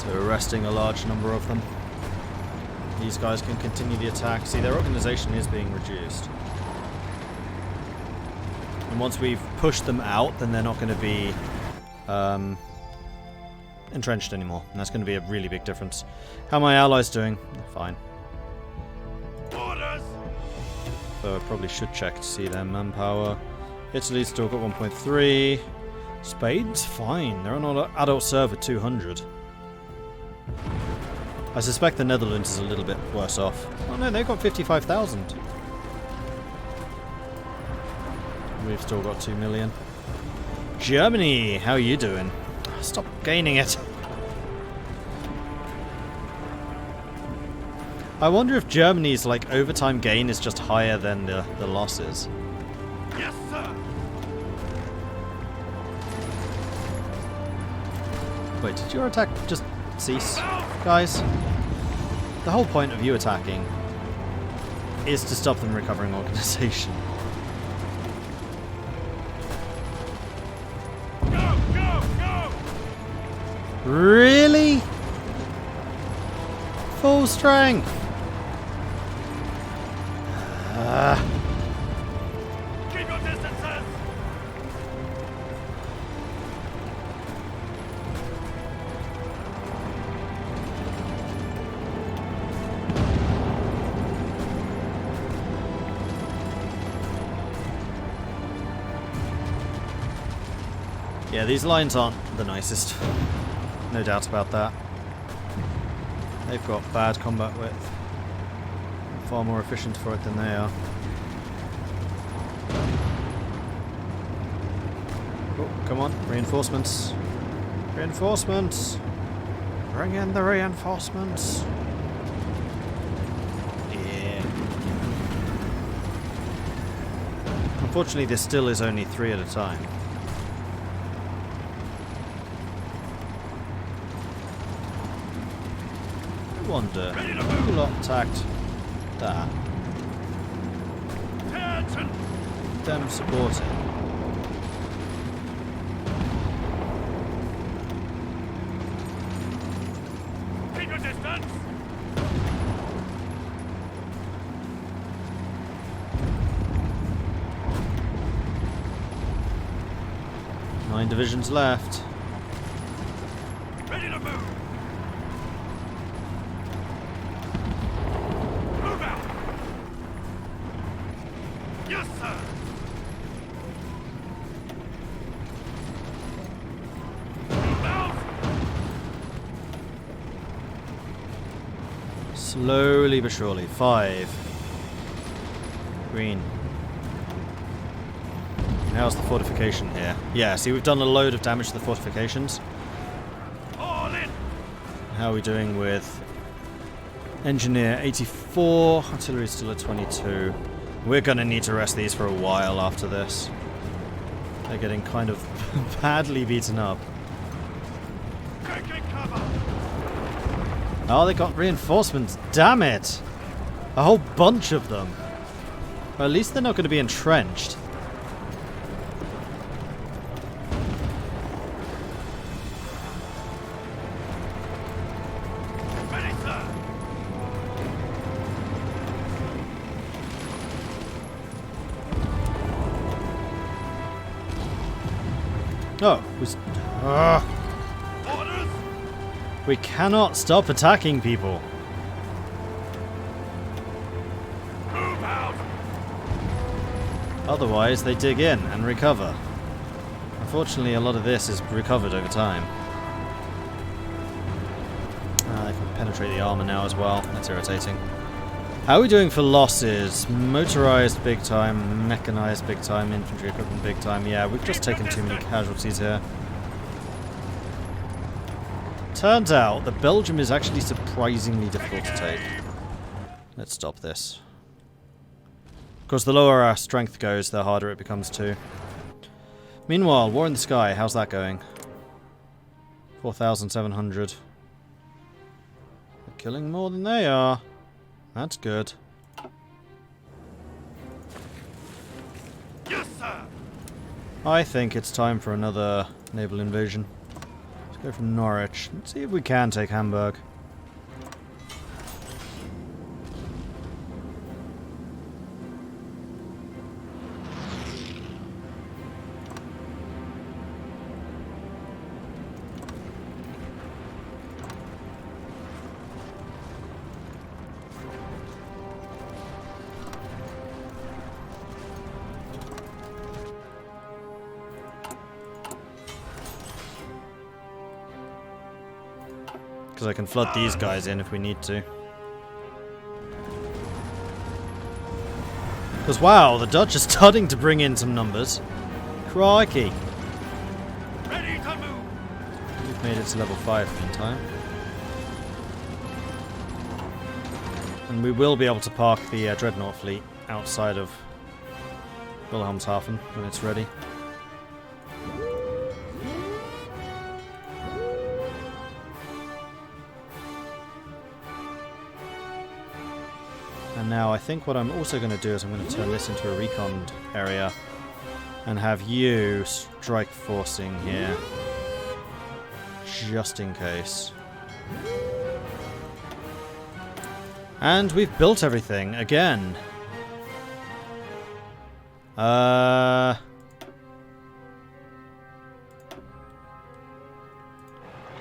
So arresting a large number of them. These guys can continue the attack. See, their organization is being reduced. And once we've pushed them out, then they're not going to be entrenched anymore. And that's going to be a really big difference. How are my allies doing? Fine. Orders. So I probably should check to see their manpower. Italy's still got 1.3. Spain's fine. They're on an adult serve at 200. I suspect the Netherlands is a little bit worse off. Oh no, they've got 55,000. We've still got 2 million. Germany, how are you doing? Stop gaining it. I wonder if Germany's like overtime gain is just higher than the losses. Yes, sir. Wait, did your attack just cease? Guys, the whole point of you attacking is to stop them recovering organization. Go, go, go! Really? Full strength? Keep your distances! Yeah, these lines aren't the nicest. No doubt about that. They've got bad combat width. Far more efficient for it than they are. Oh, come on, reinforcements. Reinforcements! Bring in the reinforcements! Yeah. Unfortunately, this still is only 3 at a time. I wonder who lot attacked that? Attention! Them supporting. Keep your distance! Nine divisions left. Ready to move! Move out! Yes, sir! Move out! Slowly but surely. 5. Green. How's the fortification here? Yeah, see, we've done a load of damage to the fortifications. All in! How are we doing with engineer? 84. Artillery still at 22. We're going to need to rest these for a while after this. They're getting kind of badly beaten up. Taking cover! Oh, they got reinforcements. Damn it! A whole bunch of them. Well, at least they're not going to be entrenched. Ready, sir! Oh, Orders! we cannot stop attacking people. Move out! Otherwise, they dig in and recover. Unfortunately, a lot of this is recovered over time. They can penetrate the armor now as well. That's irritating. How are we doing for losses? Motorized big time, mechanized big time, infantry equipment big time. Yeah, we've just taken too many casualties here. Turns out that Belgium is actually surprisingly difficult to take. Let's stop this. Of course, the lower our strength goes, the harder it becomes too. Meanwhile, War in the Sky, how's that going? 4,700. We're killing more than they are. That's good. Yes, sir! I think it's time for another naval invasion. Go from Norwich. Let's see if we can take Hamburg. Because I can flood these guys in if we need to. Because wow, the Dutch are starting to bring in some numbers. Crikey. Ready to move. We've made it to level 5 in time. And we will be able to park the Dreadnought fleet outside of Wilhelmshaven when it's ready. And now I think what I'm also going to do is I'm going to turn this into a recon area and have you strike forcing here just in case. And we've built everything again.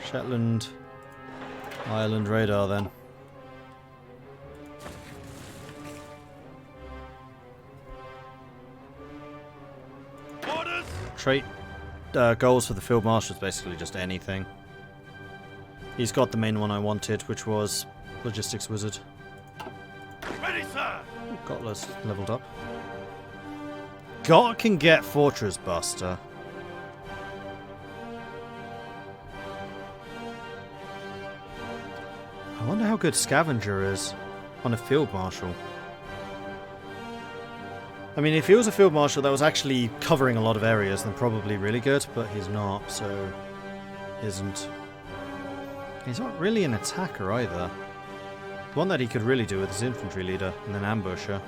Shetland Island radar then. Orders. Trait goals for the Field Marshal is basically just anything. He's got the main one I wanted, which was Logistics Wizard. Ready, sir. Gotler's leveled up. Got can get Fortress Buster. I wonder how good Scavenger is on a Field Marshal. I mean, if he was a Field Marshal that was actually covering a lot of areas, then probably really good, but he's not, so isn't. He's not really an attacker either. The one that he could really do with is Infantry Leader and then Ambusher.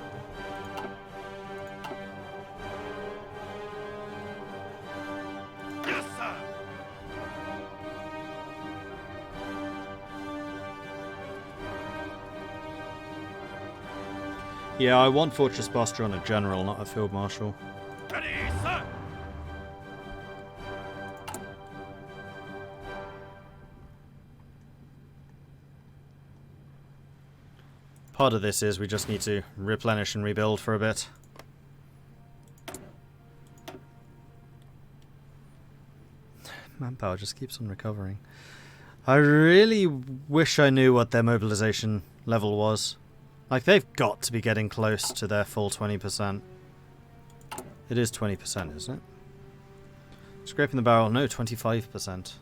Yes, sir. Yeah, I want Fortress Buster on a General, not a Field Marshal. Ready, sir. Part of this is we just need to replenish and rebuild for a bit. Manpower just keeps on recovering. I really wish I knew what their mobilization level was. Like, they've got to be getting close to their full 20%. It is 20%, isn't it? Scraping the barrel, no, 25%.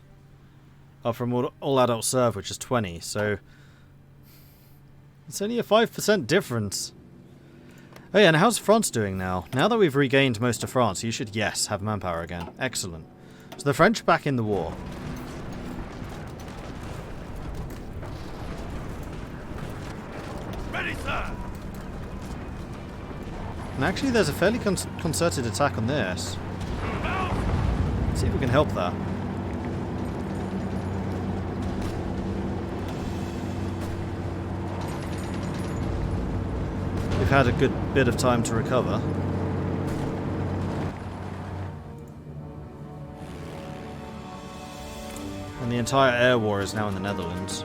Up from all adult serve, which is 20, so it's only a 5% difference. Oh yeah, and how's France doing now? Now that we've regained most of France, you should, yes, have manpower again. Excellent. So the French are back in the war. Ready, sir. And actually there's a fairly concerted attack on this. Move out. Let's see if we can help that. We've had a good bit of time to recover. And the entire air war is now in the Netherlands.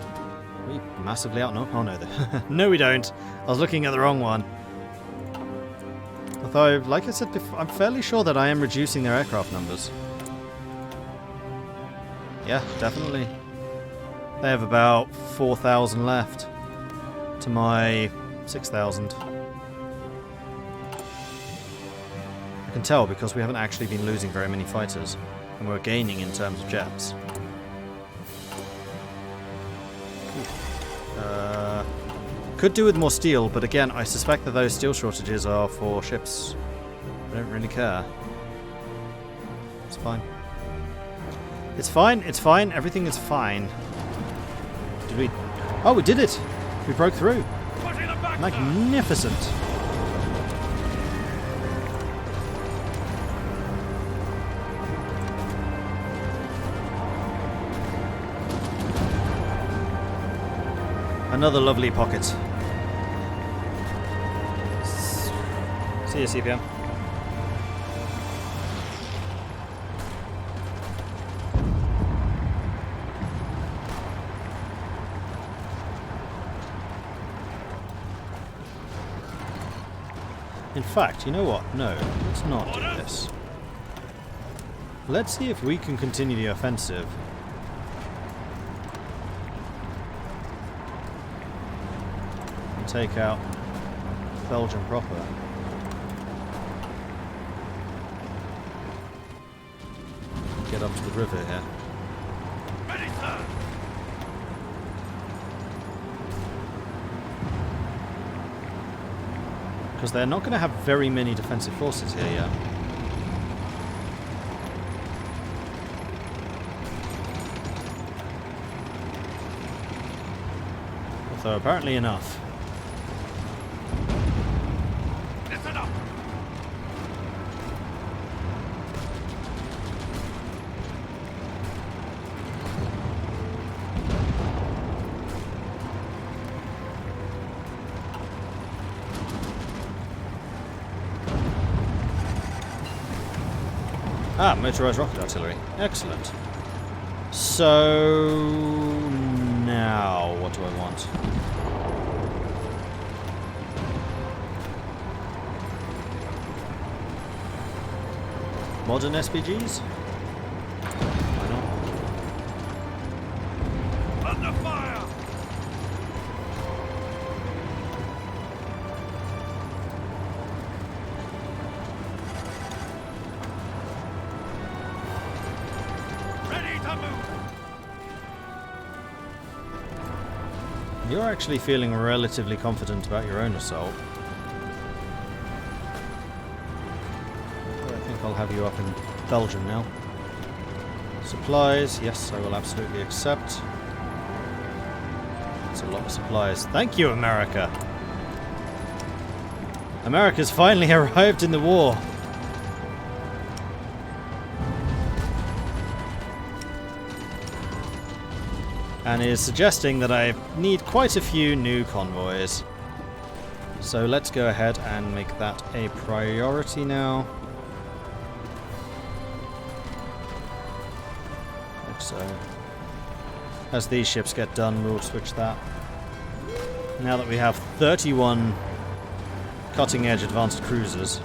We massively outnumber. Oh no, no we don't. I was looking at the wrong one. Although, like I said before, I'm fairly sure that I am reducing their aircraft numbers. Yeah, definitely. They have about 4,000 left to my 6,000. I can tell because we haven't actually been losing very many fighters, and we're gaining in terms of jets. Could do with more steel, but again, I suspect that those steel shortages are for ships. I don't really care. It's fine. It's fine, it's fine, everything is fine. Did we... Oh, we did it! We broke through. Pushing them back, Magnificent. Another lovely pocket. See you, CPM. In fact, you know what? No, let's not do this. Let's see if we can continue the offensive. And take out Belgium proper. Get up to the river here. Ready, sir. Because they're not going to have very many defensive forces here yet. Although apparently enough. Listen up. Ah, motorized rocket artillery. Excellent. So now, what do I want? Modern SPGs? Why not? Under fire. Ready to move. You're actually feeling relatively confident about your own assault. I think I'll have you up in Belgium now. Supplies, yes, I will absolutely accept. That's a lot of supplies. Thank you, America! America's finally arrived in the war. And is suggesting that I need quite a few new convoys. So let's go ahead and make that a priority now. Like so. As these ships get done, we'll switch that. Now that we have 31 cutting-edge advanced cruisers.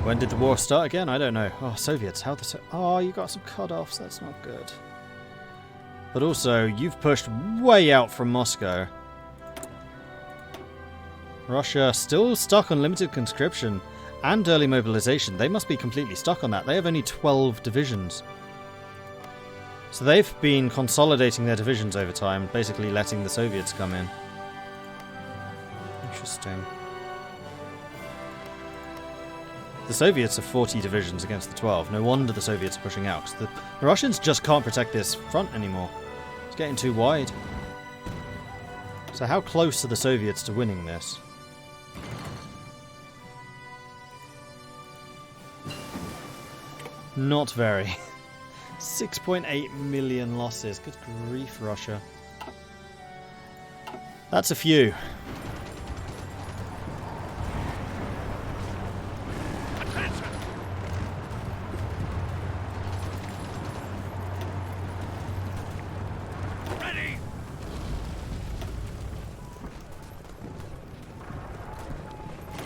When did the war start again? I don't know. Oh, Soviets. How the oh, you got some cut-offs. That's not good. But also, you've pushed way out from Moscow. Russia still stuck on limited conscription and early mobilization. They must be completely stuck on that. They have only 12 divisions. So they've been consolidating their divisions over time, basically letting the Soviets come in. Interesting. The Soviets have 40 divisions against the 12. No wonder the Soviets are pushing out. 'Cause the Russians just can't protect this front anymore. It's getting too wide. So how close are the Soviets to winning this? Not very. 6.8 million losses. Good grief, Russia. That's a few.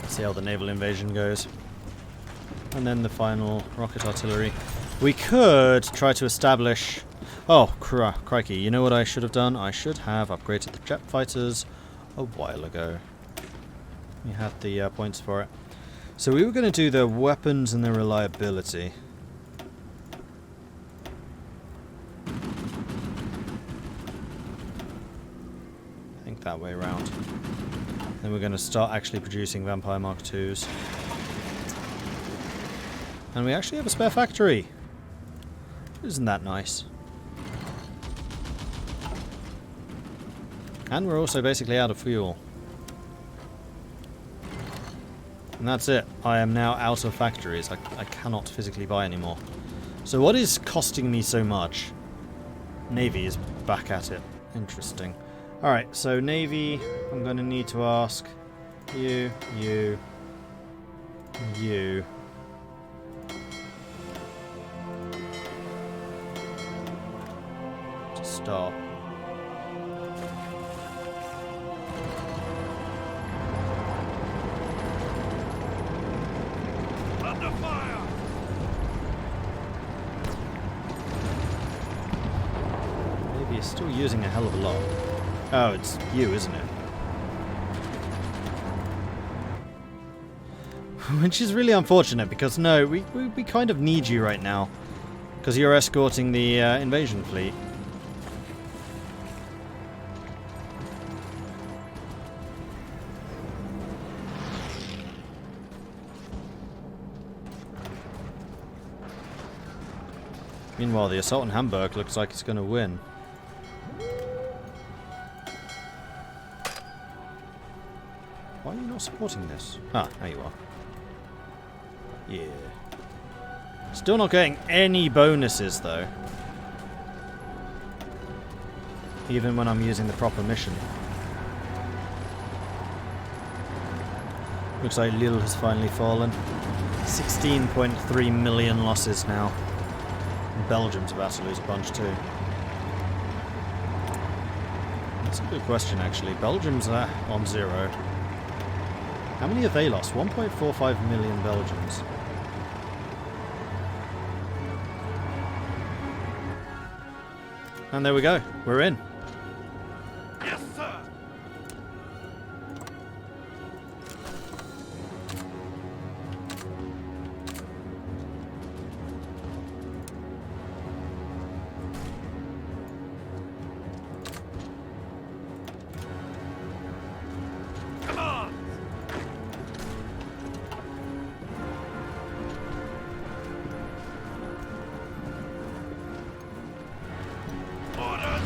See how the naval invasion goes. And then the final rocket artillery. We could try to establish... Oh, crikey. You know what I should have done? I should have upgraded the jet fighters a while ago. We had the points for it. So we were going to do the weapons and the reliability. I think that way around. Then we're going to start actually producing Vampire Mark IIs. And we actually have a spare factory. Isn't that nice? And we're also basically out of fuel. And that's it. I am now out of factories. I cannot physically buy anymore. So what is costing me so much? Navy is back at it. Interesting. Alright, so Navy, I'm going to need to ask you, you, you. To stop. Under fire! Maybe it's still using a hell of a lot. Oh, it's you, isn't it? Which is really unfortunate because no, we kind of need you right now. Because you're escorting the invasion fleet. Meanwhile, the assault on Hamburg looks like it's going to win. Why are you not supporting this? Ah, there you are. Yeah. Still not getting any bonuses, though. Even when I'm using the proper mission. Looks like Lille has finally fallen. 16.3 million losses now. Belgium's about to lose a bunch too. That's a good question, actually. Belgium's on 0. How many have they lost? 1.45 million Belgians. And there we go. We're in. Yes, sir! Come on! Orders!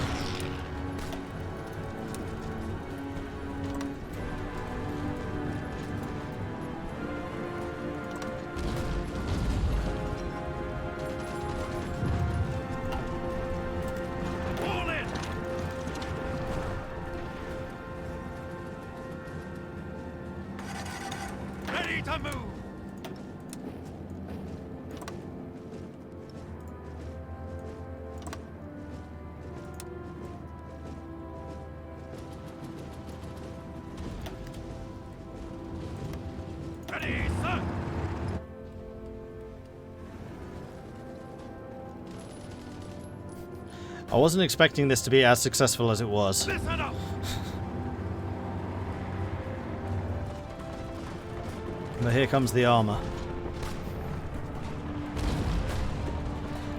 All in! Ready to move! Ready, sir! I wasn't expecting this to be as successful as it was. Listen up! But here comes the armor.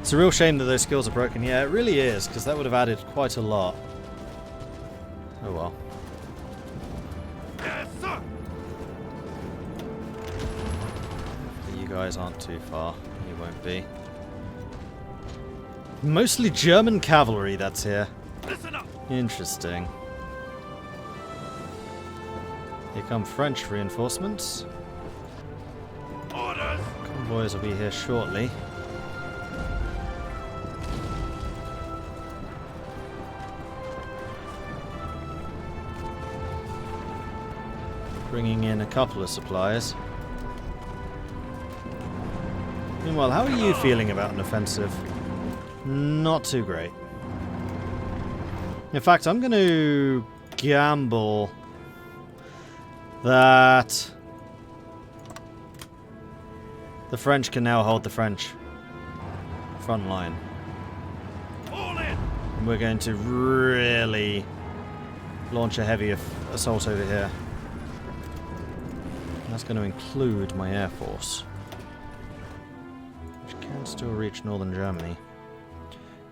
It's a real shame that those skills are broken. Yeah, it really is, because that would have added quite a lot. Oh well. Yes, sir! You guys aren't too far. You won't be. Mostly German cavalry that's here. Listen up! Interesting. Here come French reinforcements. Orders! Convoys will be here shortly. Bringing in a couple of supplies. Meanwhile, how are you feeling about an offensive? Not too great. In fact, I'm going to gamble that the French can now hold the French front line. All in! And we're going to really launch a heavy assault over here. And that's going to include my air force, which can still reach northern Germany.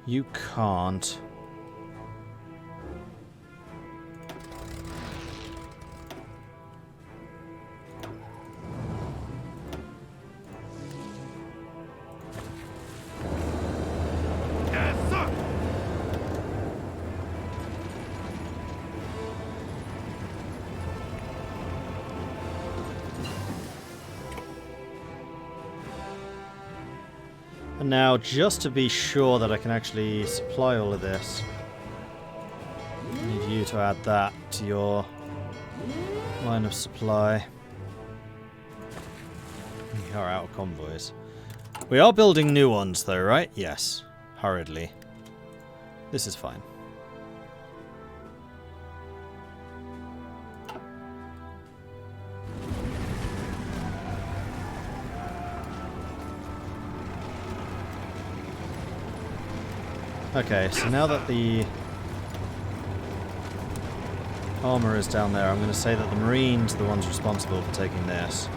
You can't. And now, just to be sure that I can actually supply all of this, I need you to add that to your line of supply. We are out of convoys. We are building new ones though, right? Yes. Hurriedly. This is fine. Okay, so now that the armor is down there, I'm going to say that the Marines are the ones responsible for taking this.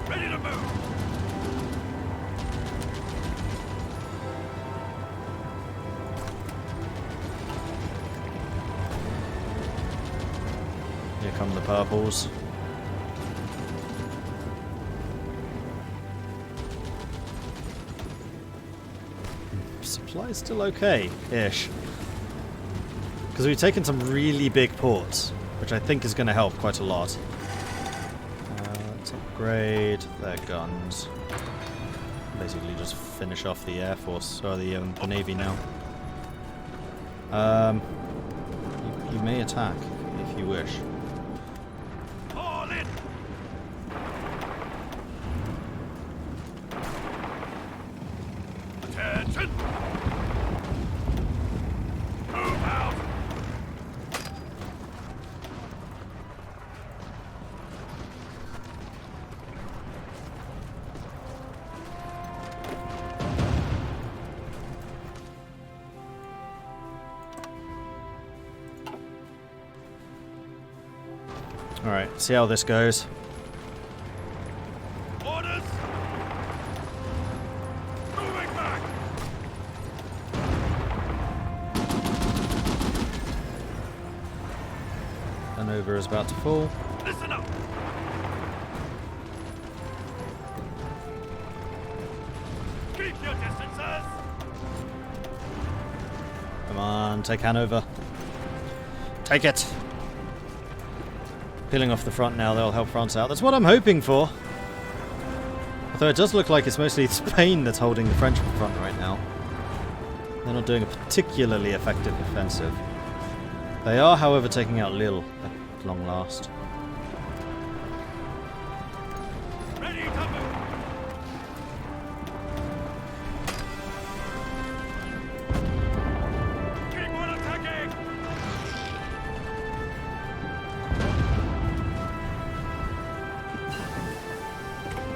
Ready to move. Here come the purples. Supply's still okay-ish. Because we've taken some really big ports, which I think is going to help quite a lot. Let's upgrade their guns. Basically just finish off the Air Force, or the Navy now. You may attack, if you wish. All in. Attention. Move out. Alright, see how this goes. Orders. Moving back. Hanover is about to fall. Listen up. Keep your distances. Come on, take Hanover. Take it! Peeling off the front now, they'll help France out. That's what I'm hoping for. Although it does look like it's mostly Spain that's holding the French front right now. They're not doing a particularly effective offensive. They are, however, taking out Lille at long last. Ready to move. Keep on attacking.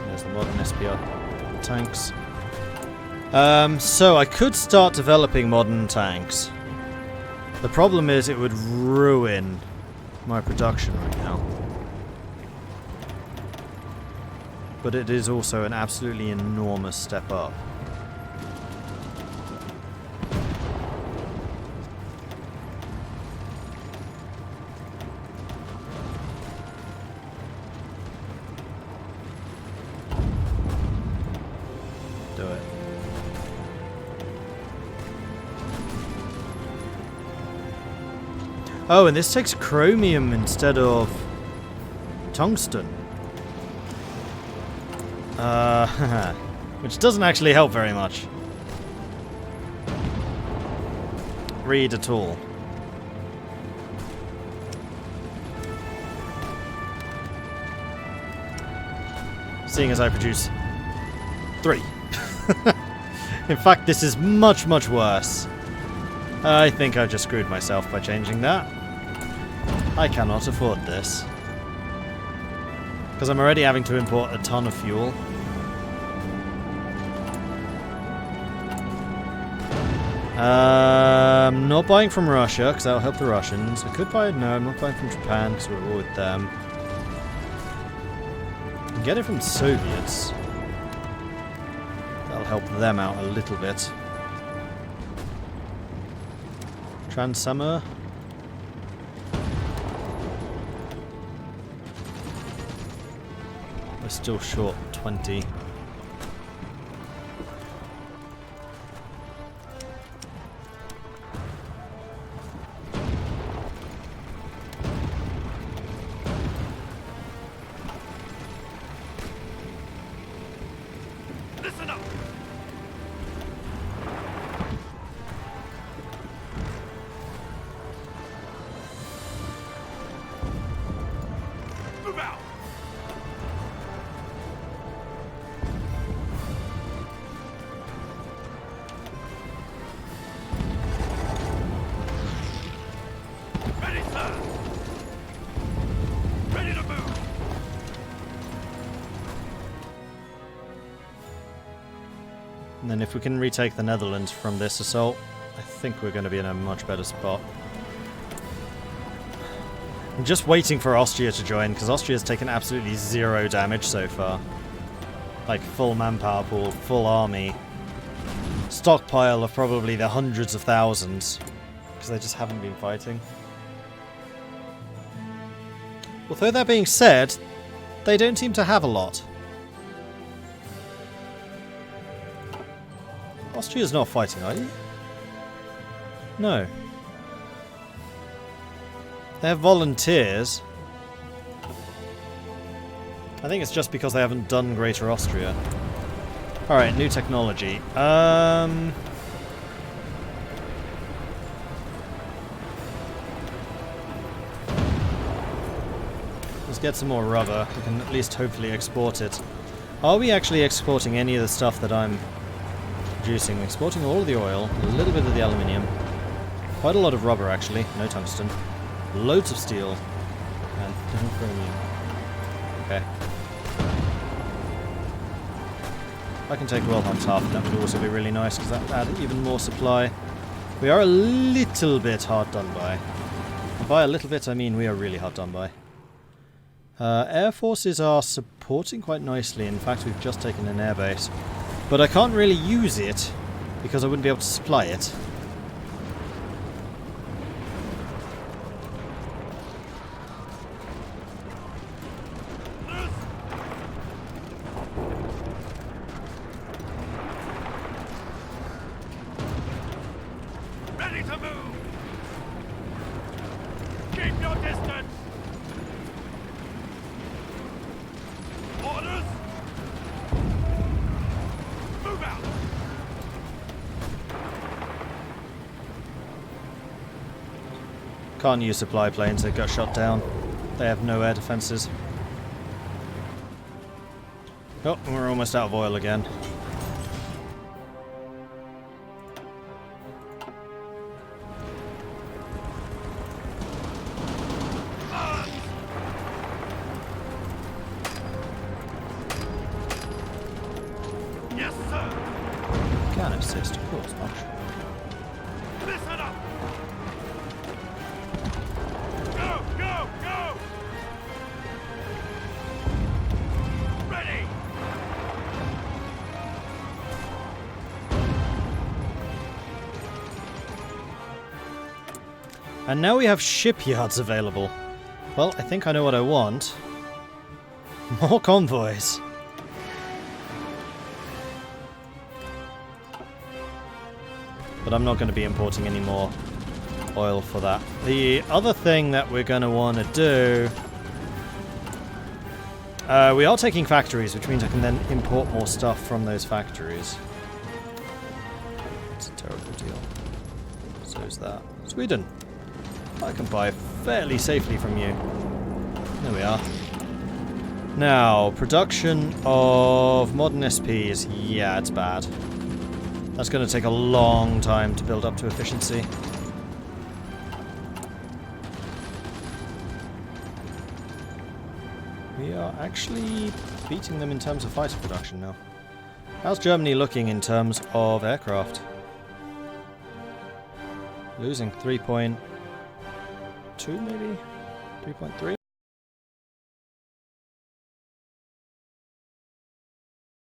There's the modern SPR tanks. So I could start developing modern tanks. The problem is it would ruin my production right now. But it is also an absolutely enormous step up. Do it. Oh, and this takes chromium instead of tungsten. Which doesn't actually help very much. Read at all. Seeing as I produce 3. In fact, this is much, much worse. I think I just screwed myself by changing that. I cannot afford this. Because I'm already having to import a ton of fuel. Not buying from Russia, because that'll help the Russians. I could buy it, no, I'm not buying from Japan, because we're at war with them. I can get it from Soviets. That'll help them out a little bit. Trans-Summer. We're still short 20. And then if we can retake the Netherlands from this assault, I think we're going to be in a much better spot. I'm just waiting for Austria to join, because Austria's taken absolutely 0 damage so far. Like, full manpower pool, full army. Stockpile of probably the hundreds of thousands. Because they just haven't been fighting. Although that being said, they don't seem to have a lot. Austria's not fighting, are you? No. They have volunteers. I think it's just because they haven't done Greater Austria. Alright, new technology. Let's get some more rubber. We can at least hopefully export it. Are we actually exporting any of the stuff that I'm producing? Exporting all of the oil, a little bit of the aluminium. Quite a lot of rubber actually, no tungsten. Loads of steel. And no chromium. Okay. If I can take Wilhelm's half, that would also be really nice, because that would add even more supply. We are a little bit hard done by. And by a little bit, I mean we are really hard done by. Air forces are supporting quite nicely. In fact, we've just taken an airbase. But I can't really use it, because I wouldn't be able to supply it. Ready to move! Keep your distance! Orders! Move out! Can't use supply planes, they got shot down. They have no air defenses. Oh, we're almost out of oil again. Yes, sir! Can assist, of course, much. Listen up! Go, go, go! Ready! And now we have shipyards available. Well, I think I know what I want. More convoys. But I'm not going to be importing any more oil for that. The other thing that we're going to want to do... we are taking factories, which means I can then import more stuff from those factories. It's a terrible deal. So is that. Sweden. I can buy fairly safely from you. There we are. Now, production of modern SPs. Yeah, it's bad. That's going to take a long time to build up to efficiency. We are actually beating them in terms of fighter production now. How's Germany looking in terms of aircraft? Losing 3.2 maybe? 3.3?